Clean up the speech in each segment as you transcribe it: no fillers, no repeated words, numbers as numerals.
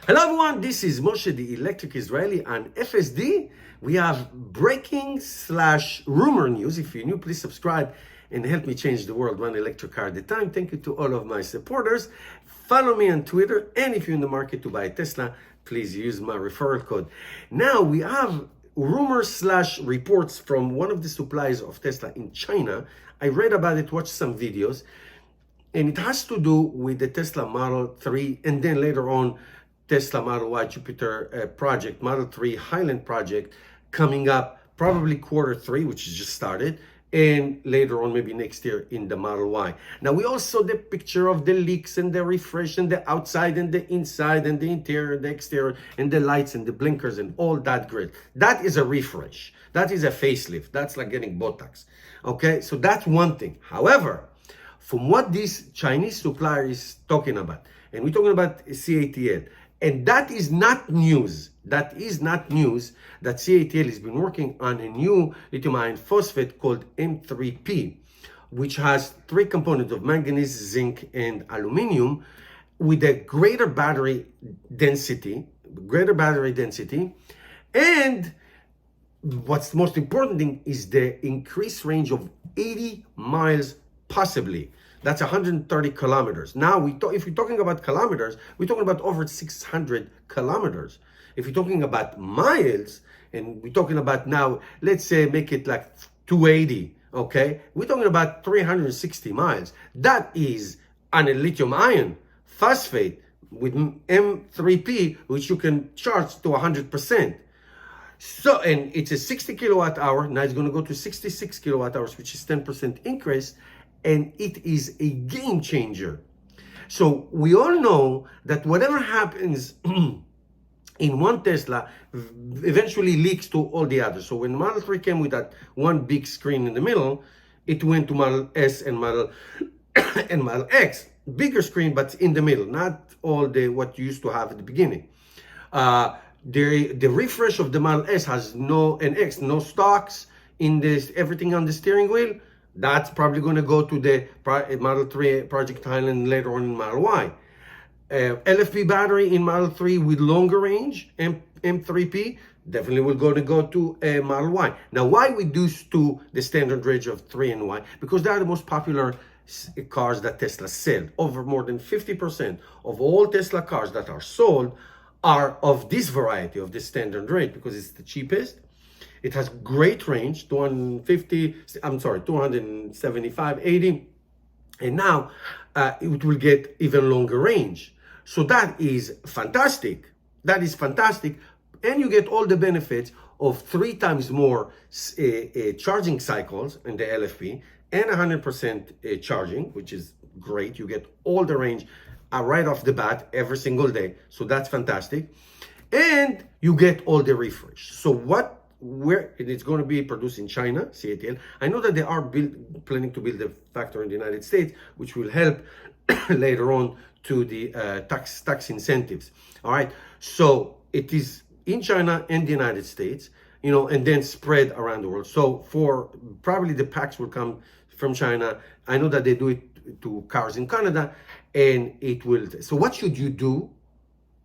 Hello everyone, this is Moshe, the Electric Israeli, and FSD. We have breaking / rumor news. If you're new, please subscribe and help me change the world one electric car at a time. Thank you to all of my supporters. Follow me on Twitter, and if you're in the market to buy a Tesla, please use my referral code. Now we have rumors / reports from one of the suppliers of Tesla in China. I read about it, watched some videos, and it has to do with the Tesla Model 3, and then later on Tesla Model Y Jupiter project, Model 3 Highland project coming up, probably Q3, which has just started, and later on maybe next year in the Model Y. Now we also the picture of the leaks and the refresh and the outside and the inside and the interior and the exterior and the lights and the blinkers and all that grid. That is a refresh. That is a facelift. That's like getting Botox. Okay, so that's one thing. However, from what this Chinese supplier is talking about, and we're talking about CATL, and that is not news. That is not news that CATL has been working on a new lithium iron phosphate called M3P, which has 3 components of manganese, zinc, and aluminum with a greater battery density, and what's the most important thing is the increased range of 80 miles possibly. That's 130 kilometers. Now, if you're talking about kilometers, we're talking about over 600 kilometers. If you're talking about miles, and we're talking about now, let's say make it like 280, okay? We're talking about 360 miles. That is on a lithium iron phosphate with M3P, which you can charge to 100%. So, and it's a 60 kilowatt hour. Now it's going to go to 66 kilowatt hours, which is 10% increase. And it is a game changer. So we all know that whatever happens in one Tesla eventually leaks to all the others. So when Model 3 came with that one big screen in the middle, it went to Model S and Model and Model X. Bigger screen, but in the middle, not all the what you used to have at the beginning. The refresh of the Model S has no stocks in this, everything on the steering wheel. That's probably going to go to the Model 3 Project Highland later on in Model Y. LFP battery in Model 3 with longer range, M3P, definitely will go to Model Y. Now, why we do to the standard range of 3 and Y? Because they are the most popular cars that Tesla sell. Over more than 50% of all Tesla cars that are sold are of this variety, of the standard range, because it's the cheapest. It has great range, 275, 80. And now it will get even longer range. So that is fantastic. That is fantastic. And you get all the benefits of 3 times more charging cycles in the LFP and 100% charging, which is great. You get all the range right off the bat every single day. So that's fantastic. And you get all the refresh. So where it's going to be produced in China, CATL. I know that they are planning to build a factory in the United States, which will help later on to the tax incentives. All right, so it is in China and the United States, and then spread around the world. So for probably the packs will come from China. I know that they do it to cars in Canada, and it will. So what should you do?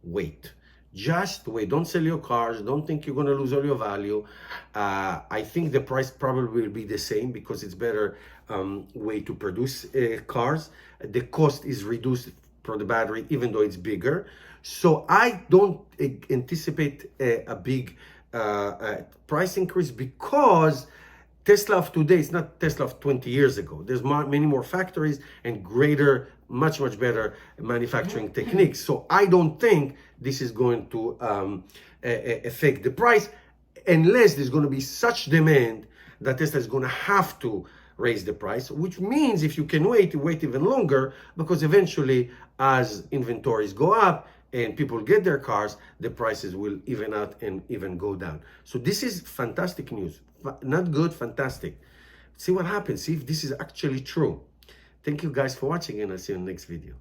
Wait. Just wait. Don't sell your cars. Don't think you're going to lose all your value. I think the price probably will be the same because it's better way to produce cars. The cost is reduced for the battery, even though it's bigger. So I don't anticipate a big price increase because Tesla of today is not Tesla of 20 years ago. There's many more factories and greater, much better manufacturing techniques. So I don't think this is going to affect the price unless there's going to be such demand that Tesla is going to have to raise the price, which means if you can wait even longer, because eventually as inventories go up and people get their cars, the prices will even out and even go down. So this is fantastic news. Not good, fantastic. See what happens. See if this is actually true. Thank you guys for watching, and I'll see you in the next video.